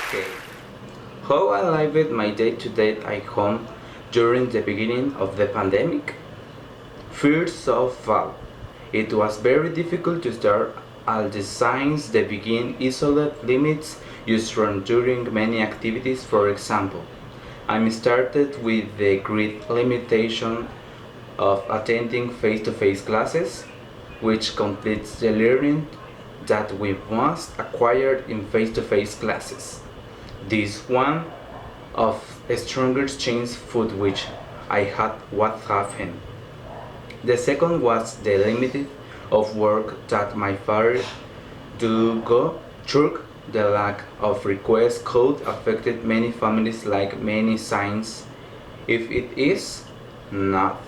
Okay. How I lived my day-to-day at home during the beginning of the pandemic? First of all, it was very difficult to start all the signs that begin isolate limits used from during many activities. For example, I started with the great limitation of attending face-to-face classes, which completes the learning that we must acquire in face-to-face classes. This one of stronger change food which I had what happened. The second was the limit of work that my father do go through. The lack of request code affected many families like many signs. If it is not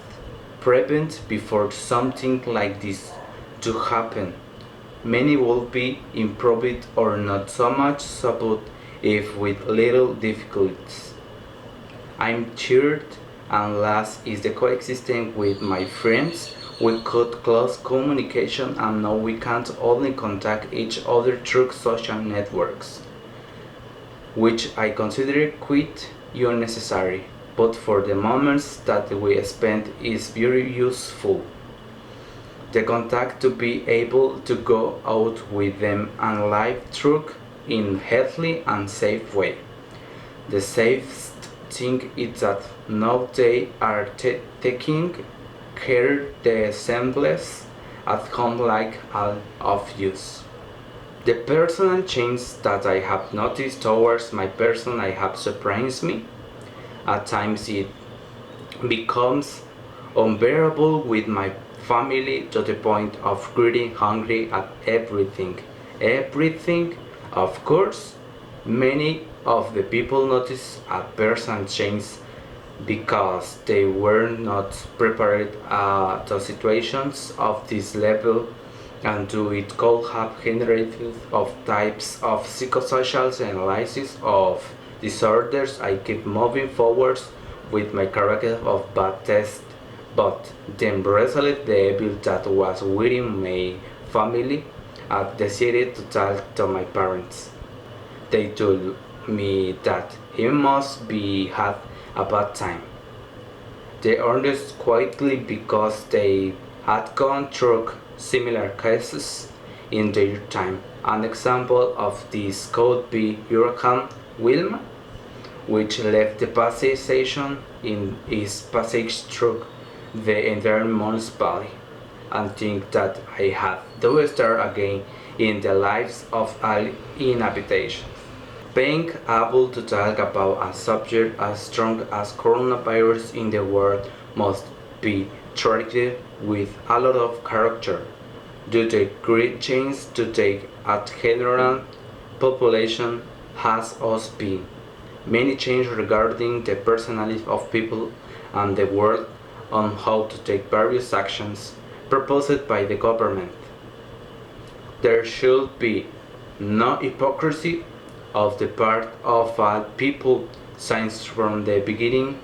prevent before something like this to happen, many will be improved or not so much support if with little difficulties. I'm cheered and last is the coexisting with my friends. We could close communication and now we can't only contact each other through social networks, which I consider quite unnecessary, but for the moments that we spend is very useful. The contact to be able to go out with them and live through in healthy and safe way. The safest thing is that now they are taking care themselves at home like all of us. The personal change that I have noticed towards my person I have surprised me. At times it becomes unbearable with my family to the point of getting hungry at everything. Everything, of course, many of the people notice a person change because they were not prepared to situations of this level and to it could have generated of types of psychosocial analysis of disorders. I keep moving forward with my character of bad test, but then resolved the evil that was within my family. I decided to talk to my parents. They told me that he must be had a bad time. They understood quietly because they had gone through similar cases in their time. An example of this could be Hurricane Wilma, which left devastation in its passage through the entire municipality, and think that I had to start again in the lives of all inhabitants. Being able to talk about a subject as strong as coronavirus in the world must be treated with a lot of character due to the great change to take at general population has also been many changes regarding the personality of people and the world on how to take various actions proposed by the government. There should be no hypocrisy of the part of all people since from the beginning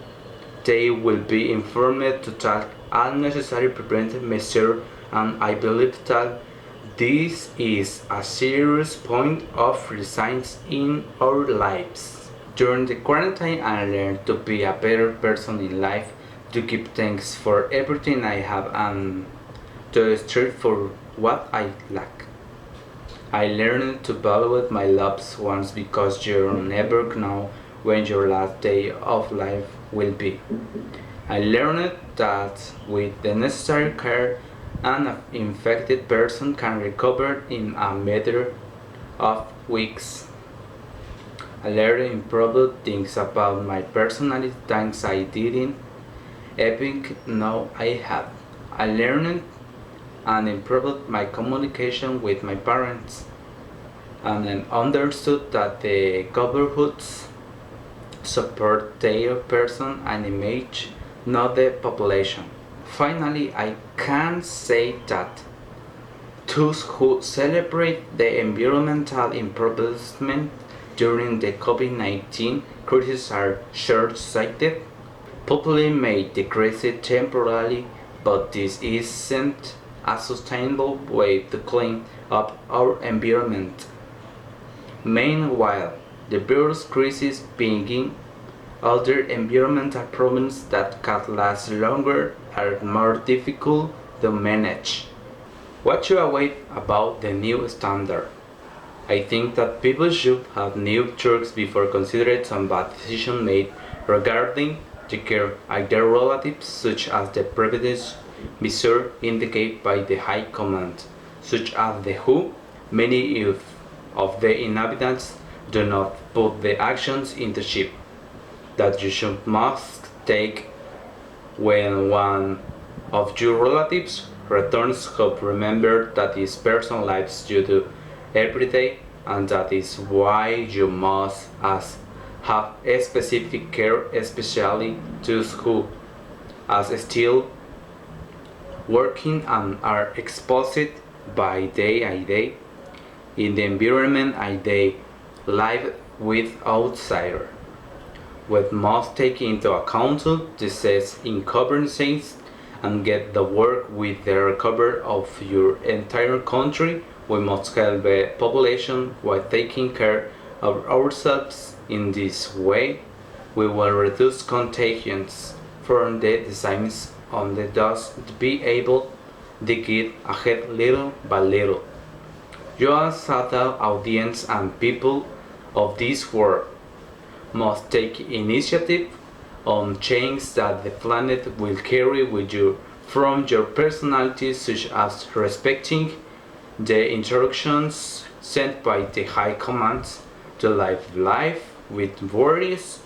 they will be informed to take all necessary preventive measures, and I believe that this is a serious point of resilience in our lives. During the quarantine I learned to be a better person in life, to give thanks for everything I have and to strive for what I lack. I learned to value my loved ones because you never know when your last day of life will be. I learned that with the necessary care, an infected person can recover in a matter of weeks. I learned improved things about my personality thanks I didn't even know I had. I learned and improved my communication with my parents, and then understood that the governments support their person and image, not the population. Finally, I can say that those who celebrate the environmental improvement during the COVID-19 crisis are short-sighted. Population may decrease temporarily, but this isn't a sustainable way to clean up our environment. Meanwhile, the virus crisis being other environmental problems that can last longer are more difficult to manage. What should I wait about the new standard? I think that people should have new checks before considering some bad decision made regarding the care of their relatives, such as the previous measure indicated by the High Command, such as the WHO. Many of the inhabitants do not put the actions into ship that you should must take when one of your relatives returns. Hope remember that his personal lives you do every day, and that is why you must have a specific care, especially those who are still working and are exposed by day in the environment they live with outsiders. We must take into account disease inconveniences and get the work with the recovery of your entire country. We must help the population while taking care of ourselves. In this way, we will reduce contagions from the disease and thus be able to get ahead little by little. You as adult audience and people of this world must take initiative on change that the planet will carry with you from your personality, such as respecting the instructions sent by the High Command to live life with worries,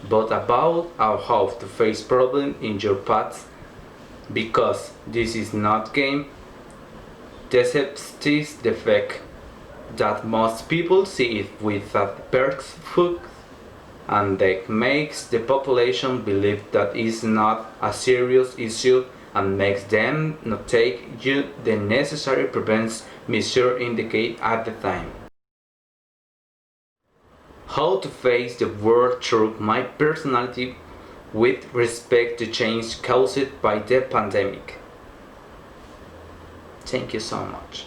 but about how to face problems in your path, because this is not game. This is the fact that most people see it with a perspective, and that makes the population believe that it's not a serious issue and makes them not take the necessary preventive measures indicated at the time. How to face the world through my personality with respect to change caused by the pandemic. Thank you so much.